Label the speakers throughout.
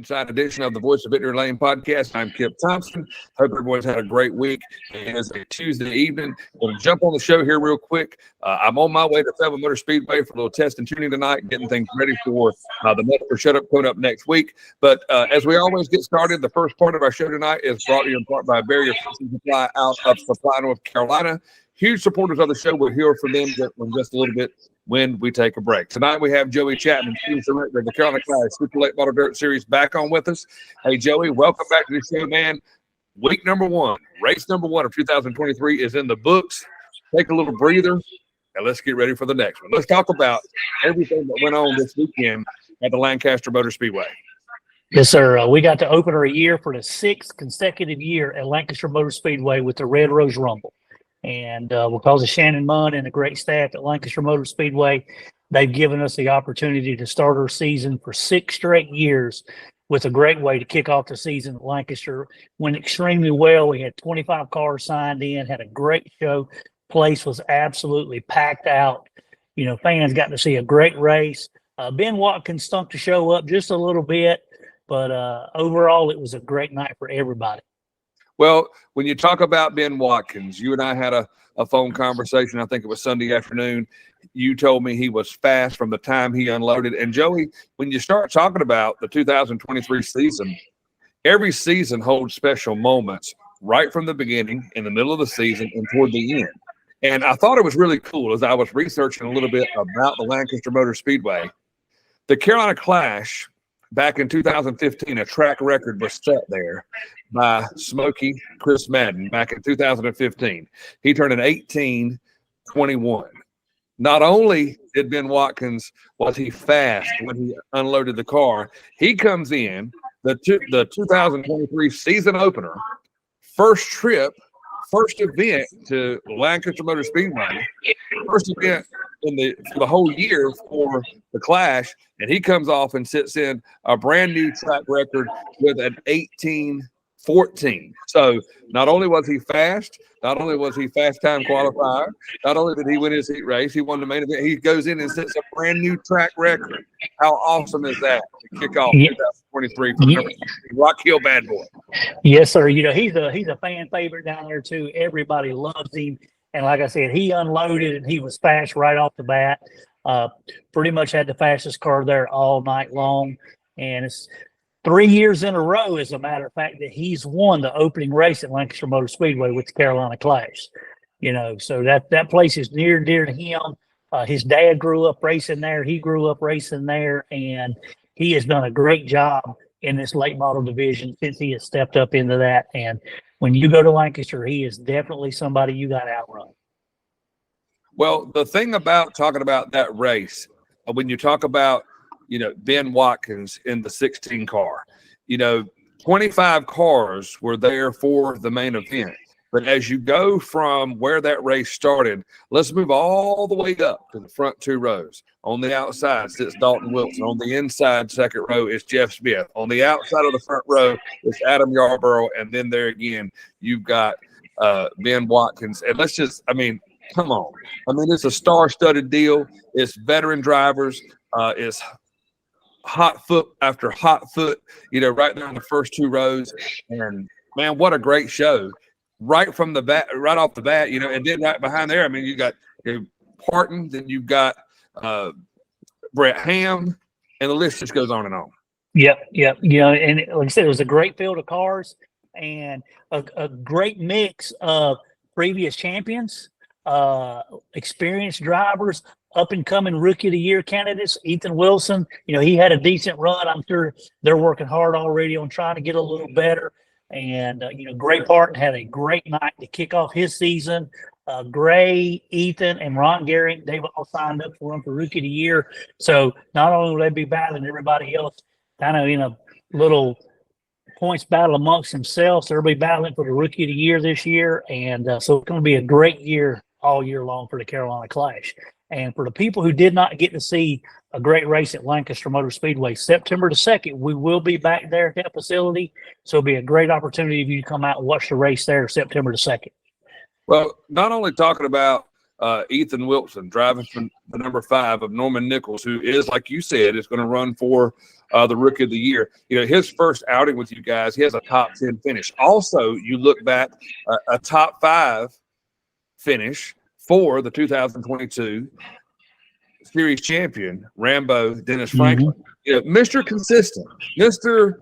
Speaker 1: Inside edition of the Voice of Victory Lane podcast. I'm Kip Thompson. Hope everyone's had a great week. It is a Tuesday evening. I'm going to jump on the show here real quick. I'm on my way to Fayetteville Motor Speedway for a little test and tuning tonight, getting things ready for the Medical Shut-Up coming up next week. But as we always get started, the first part of our show tonight is brought to you in part by Barrier Fishing Supply out of Supply, North Carolina. Huge supporters of the show. We'll hear from them in just a little bit when we take a break. Tonight we have Joey Chapman, Chief Director of the Carolina Clash Super Late Model Dirt Series, back on with us. Hey, Joey, welcome back to the show, man. Week number one, race number one of 2023 is in the books. Take a little breather, and let's get ready for the next one. Let's talk about everything that went on this weekend at the Lancaster Motor Speedway.
Speaker 2: Yes, sir. We got to open our year for the sixth consecutive year at Lancaster Motor Speedway with the Red Rose Rumble. And because of Shannon Munn and the great staff at Lancaster Motor Speedway, they've given us the opportunity to start our season for 6 straight years with a great way to kick off the season at Lancaster. Went extremely well. We had 25 cars signed in, had a great show. Place was absolutely packed out. You know, fans got to see a great race. Ben Watkins stunk the show up just a little bit, but overall it was a great night for everybody.
Speaker 1: Well, when you talk about Ben Watkins, you and I had a phone conversation. I think it was Sunday afternoon. You told me he was fast from the time he unloaded. And, Joey, when you start talking about the 2023 season, every season holds special moments right from the beginning, in the middle of the season, and toward the end. And I thought it was really cool as I was researching a little bit about the Lancaster Motor Speedway. The Carolina Clash, back in 2015, a track record was set there by Smokey Chris Madden back in 2015. He turned an 18-21. Not only did Ben Watkins was he fast when he unloaded the car, he comes in the 2023 season opener, first trip, first event to Lancaster Motor Speedway, first event for the whole year for the Clash, and he comes off and sits in a brand new track record with an 18-14. So not only was he fast, not only was he fast time qualifier, not only did he win his heat race, he won the main event. He goes in and sets a brand new track record. How awesome is that to kick off 2023 for the Rock Hill Bad Boy?
Speaker 2: Yes, sir. You know, he's a fan favorite down there too. Everybody loves him. And like I said, he unloaded and he was fast right off the bat. Pretty much had the fastest car there all night long. And it's 3 years in a row, as a matter of fact, that he's won the opening race at Lancaster Motor Speedway with the Carolina Clash. You know, so that place is near and dear to him. His dad grew up racing there. He grew up racing there. And he has done a great job in this late model division since he has stepped up into that. And when you go to Lancaster, he is definitely somebody you got to outrun.
Speaker 1: Well, the thing about talking about that race, when you talk about, you know, Ben Watkins in the 16 car, you know, 25 cars were there for the main event. But as you go from where that race started, let's move all the way up to the front 2 rows. On the outside sits Dalton Wilson. On the inside, second row, is Jeff Smith. On the outside of the front row is Adam Yarborough. And then there again, you've got Ben Watkins. And let's just, I mean, come on. I mean, it's a star-studded deal. It's veteran drivers. It's hot foot after hot foot, you know, right there in the first 2 rows. And, man, what a great show. Right from the bat, right off the bat, you know, and then right behind there, I mean, you got Parton, then you've got Brett Ham, and the list just goes on and on.
Speaker 2: Yep. You know, and like I said, it was a great field of cars and a great mix of previous champions, experienced drivers, up-and-coming Rookie of the Year candidates. Ethan Wilson, you know, he had a decent run. I'm sure they're working hard already on trying to get a little better. And, you know, Gray Parton had a great night to kick off his season. Gray, Ethan, and Ron Garrett, they've all signed up for him for Rookie of the Year. So not only will they be battling everybody else kind of in a little points battle amongst themselves, they'll be battling for the Rookie of the Year this year. And so it's going to be a great year all year long for the Carolina Clash. And for the people who did not get to see a great race at Lancaster Motor Speedway, September the 2nd, we will be back there at that facility. So it'll be a great opportunity for you to come out and watch the race there September the 2nd.
Speaker 1: Well, not only talking about Ethan Wilson driving from the number 5 of Norman Nichols, who is, like you said, is going to run for the Rookie of the Year. You know, his first outing with you guys, he has a top 10 finish. Also, you look back, a top 5 finish for the 2022 series champion, Rambo Dennis Franklin. You know, Mr. Consistent, Mr.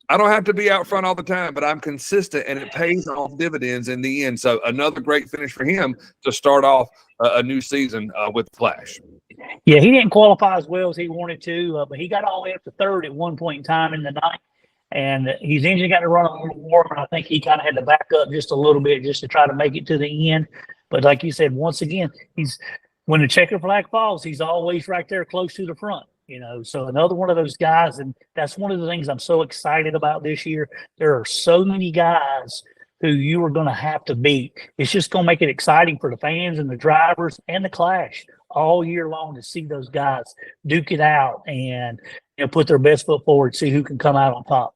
Speaker 1: I don't have to be out front all the time, but I'm consistent, and it pays off dividends in the end. So another great finish for him to start off a new season with Flash.
Speaker 2: Yeah, he didn't qualify as well as he wanted to, but he got all the way up to third at one point in time in the night. And his engine got to run a little more, and I think he kind of had to back up just a little bit just to try to make it to the end. But like you said, once again, when the checker flag falls, he's always right there close to the front. You know, so another one of those guys, and that's one of the things I'm so excited about this year. There are so many guys who you are going to have to beat. It's just going to make it exciting for the fans and the drivers and the Clash all year long to see those guys duke it out and put their best foot forward, see who can come out on top.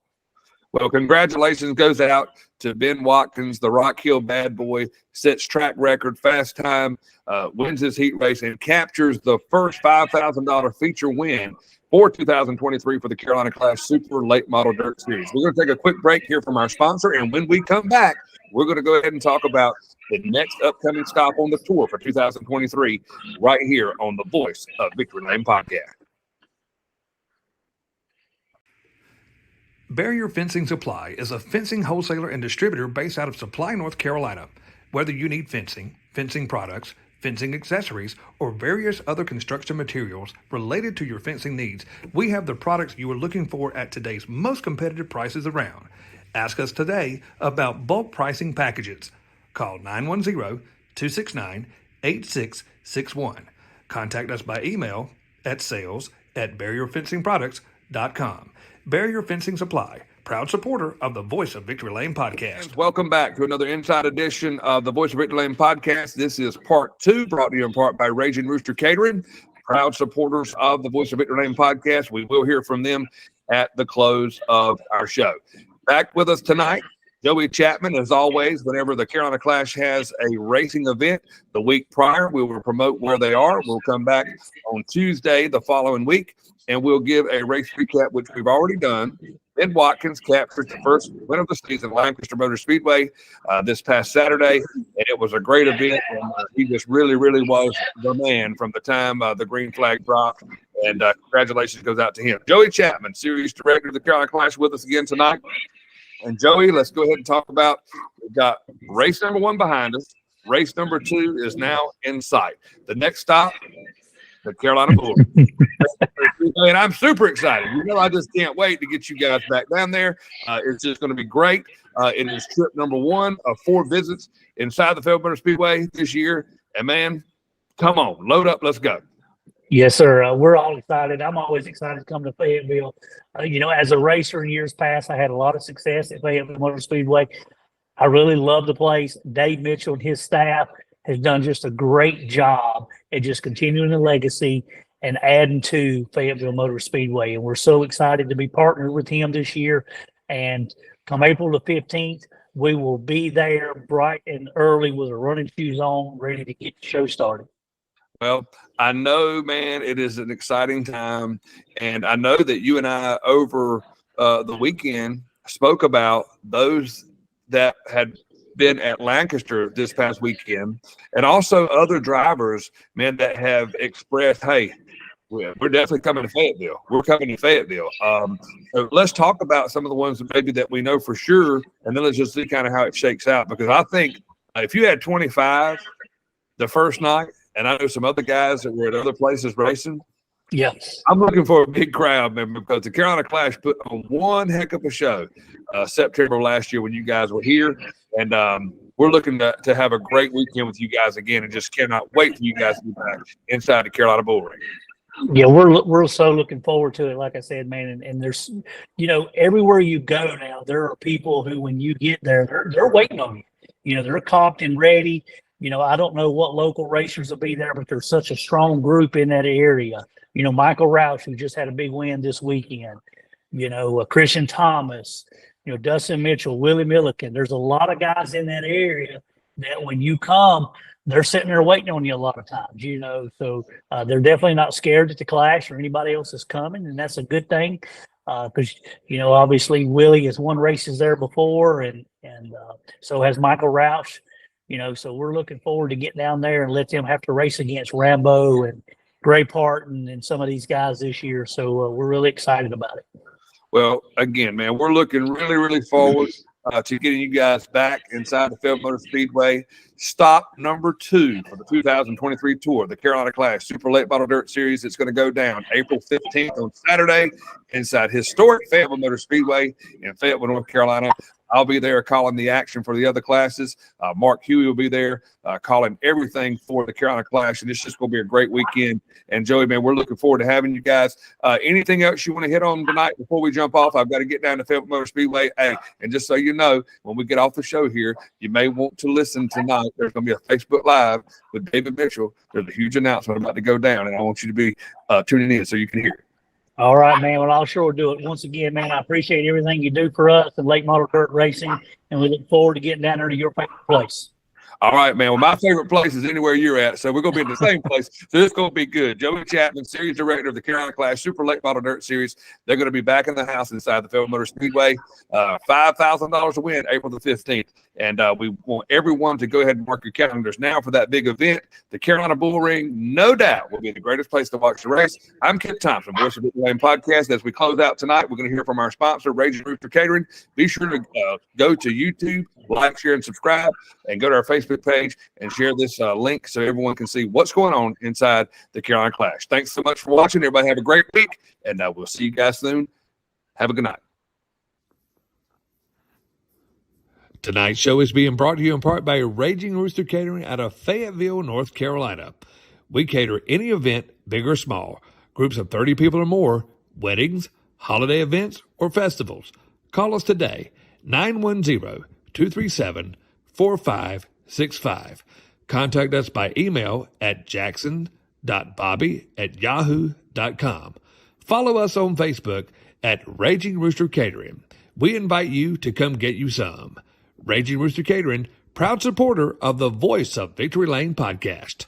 Speaker 1: Well, congratulations goes out to Ben Watkins, the Rock Hill bad boy, sets track record, fast time, wins his heat race, and captures the first $5,000 feature win for 2023 for the Carolina Clash Super Late Model Dirt Series. We're going to take a quick break here from our sponsor, and when we come back, we're going to go ahead and talk about the next upcoming stop on the tour for 2023 right here on the Voice of Victory Lane podcast.
Speaker 3: Barrier Fencing Supply is a fencing wholesaler and distributor based out of Supply, North Carolina. Whether you need fencing, fencing products, fencing accessories, or various other construction materials related to your fencing needs, we have the products you are looking for at today's most competitive prices around. Ask us today about bulk pricing packages. Call 910-269-8661. Contact us by email at sales@barrierfencingproducts.com. Barrier Fencing Supply, proud supporter of the Voice of Victory Lane podcast.
Speaker 1: Welcome back to another inside edition of the Voice of Victory Lane podcast. This is part 2, brought to you in part by Raging Rooster Catering, proud supporters of the Voice of Victory Lane podcast. We will hear from them at the close of our show. Back with us tonight, Joey Chapman. As always, whenever the Carolina Clash has a racing event the week prior, we will promote where they are. We'll come back on Tuesday the following week, and we'll give a race recap, which we've already done. Ben Watkins captured the first win of the season at Lancaster Motor Speedway this past Saturday, and it was a great event. And he just really, really was the man from the time the green flag dropped, and congratulations goes out to him. Joey Chapman, Series Director of the Carolina Clash, with us again tonight. And Joey, let's go ahead and talk about, we've got race number 1 behind us. Race number 2 is now in sight. The next stop, the Carolina Bull. And I'm super excited. I just can't wait to get you guys back down there. It's just going to be great. It is trip number 1 of 4 visits inside the Fayetteville Motor Speedway this year. And man, come on, load up, let's go.
Speaker 2: Yes, sir. We're all excited. I'm always excited to come to Fayetteville. As a racer in years past, I had a lot of success at Fayetteville Motor Speedway. I really love the place. Dave Mitchell and his staff has done just a great job at just continuing the legacy and adding to Fayetteville Motor Speedway. And we're so excited to be partnered with him this year. And come April the 15th, we will be there bright and early with our running shoes on, ready to get the show started.
Speaker 1: Well, I know, man, it is an exciting time. And I know that you and I over the weekend spoke about those that had been at Lancaster this past weekend, and also other drivers, man, that have expressed, hey, we're definitely coming to Fayetteville. We're coming to Fayetteville. So let's talk about some of the ones that maybe that we know for sure, and then let's just see kind of how it shakes out. Because I think if you had 25 the first night, and I know some other guys that were at other places racing,
Speaker 2: yes,
Speaker 1: I'm looking for a big crowd, man, because the Carolina Clash put on one heck of a show September last year when you guys were here. And we're looking to have a great weekend with you guys again, and just cannot wait for you guys to be back inside the Carolina Bull Ring.
Speaker 2: Yeah, we're so looking forward to it. Like I said, man, and there's, everywhere you go now, there are people who, when you get there, they're waiting on you. They're comped and ready. I don't know what local racers will be there, but there's such a strong group in that area. Michael Roush, who just had a big win this weekend. Christian Thomas. Dustin Mitchell, Willie Milliken. There's a lot of guys in that area that when you come, they're sitting there waiting on you a lot of times, so they're definitely not scared that the Clash or anybody else is coming, and that's a good thing. Because obviously Willie has won races there before, and so has Michael Roush. So we're looking forward to getting down there and let them have to race against Rambo and Gray Parton and some of these guys this year. So we're really excited about it.
Speaker 1: Well, again, man, we're looking really, really forward to getting you guys back inside the Fayetteville Motor Speedway. Stop number 2 for the 2023 tour, the Carolina Clash Super Late Model Dirt Series. It's going to go down April 15th on Saturday inside historic Fayetteville Motor Speedway in Fayetteville, North Carolina. I'll be there calling the action for the other classes. Mark Huey will be there calling everything for the Carolina Clash, and it's just going to be a great weekend. And Joey, man, we're looking forward to having you guys. Anything else you want to hit on tonight before we jump off? I've got to get down to Fayetteville Motor Speedway. Hey, and just so you know, when we get off the show here, you may want to listen tonight. There's going to be a Facebook Live with David Mitchell. There's a huge announcement about to go down, and I want you to be tuning in so you can hear it.
Speaker 2: All right, man. Well, I'll sure do it. Once again, man, I appreciate everything you do for us and late model dirt racing, and we look forward to getting down there to your favorite place.
Speaker 1: All right, man. Well, my favorite place is anywhere you're at, so we're going to be in the same place. So it's going to be good. Joey Chapman, Series Director of the Carolina Clash Super Late Model Dirt Series. They're going to be back in the house inside the Fayetteville Motor Speedway. $5,000 to win April the 15th. And we want everyone to go ahead and mark your calendars now for that big event. The Carolina Bull Ring, no doubt, will be the greatest place to watch the race. I'm Kip Thompson, voice of the Lane Podcast. As we close out tonight, we're going to hear from our sponsor, Raging Rooster Catering. Be sure to go to YouTube, like, share, and subscribe, and go to our Facebook page and share this link so everyone can see what's going on inside the Carolina Clash. Thanks so much for watching. Everybody have a great week, and we'll see you guys soon. Have a good night.
Speaker 3: Tonight's show is being brought to you in part by Raging Rooster Catering out of Fayetteville, North Carolina. We cater any event, big or small, groups of 30 people or more, weddings, holiday events, or festivals. Call us today, 910-237-4565. Contact us by email at jackson.bobby@yahoo.com. Follow us on Facebook at Raging Rooster Catering. We invite you to come get you some. Raging Rooster Catering, proud supporter of the Voice of Victory Lane podcast.